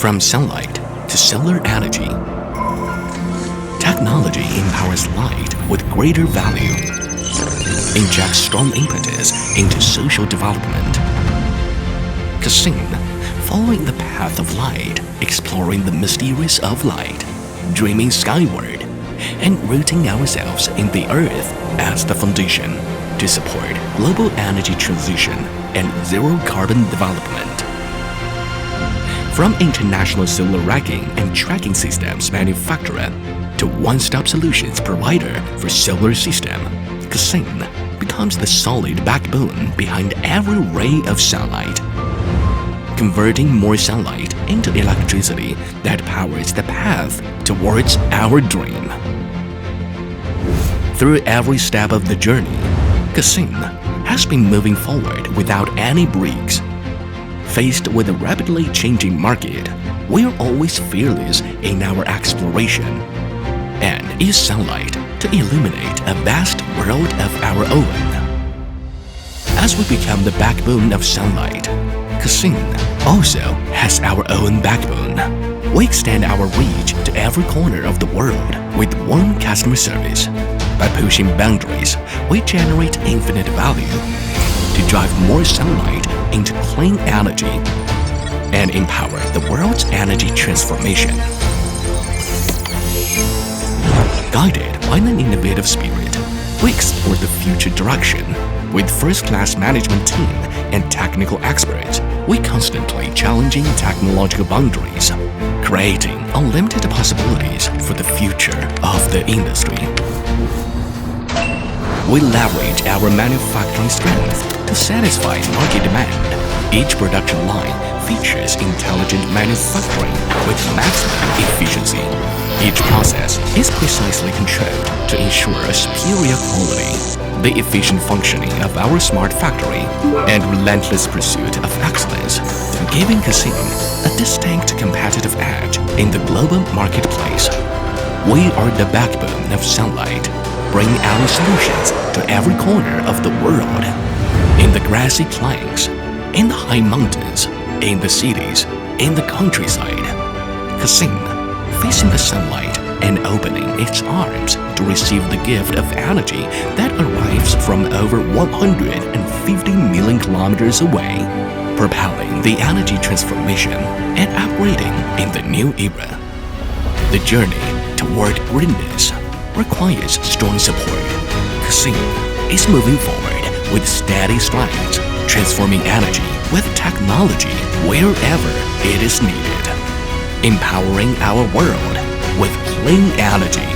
From sunlight to solar energy, technology empowers light with greater value, injects strong impetus into social development. Kseng, following the path of light, exploring the mysteries of light, dreaming skyward, and rooting ourselves in the earth as the foundation to support global energy transition and zero-carbon development. From international solar racking and tracking systems manufacturer to one-stop solutions provider for solar system, Kseng becomes the solid backbone behind every ray of sunlight, converting more sunlight into electricity that powers the path towards our dream. Through every step of the journey, Kseng has been moving forward without any breaks. Faced with a rapidly changing market, we are always fearless in our exploration and use sunlight to illuminate a vast world of our own. As we become the backbone of sunlight, Kseng also has our own backbone. We extend our reach to every corner of the world with warm customer service. By pushing boundaries, we generate infinite value to drive more sunlight into clean energy and empower the world's energy transformation. Guided by an innovative spirit, we explore the future direction. With first-class management team and technical experts, we constantly challenging technological boundaries, creating unlimited possibilities for the future of the industry. We leverage our manufacturing strength to satisfy market demand. Each production line features intelligent manufacturing with maximum efficiency. Each process is precisely controlled to ensure a superior quality. The efficient functioning of our smart factory and relentless pursuit of excellence, giving Kseng a distinct competitive edge in the global marketplace. We are the backbone of sunlight, bring our solutions to every corner of the world. In the grassy plains, in the high mountains, in the cities, in the countryside, Kseng, facing the sunlight and opening its arms to receive the gift of energy that arrives from over 150 million kilometers away, propelling the energy transformation and upgrading in the new era. The journey toward greenness requires strong support. Kseng is moving forward with steady strides, transforming energy with technology wherever it is needed, empowering our world with clean energy.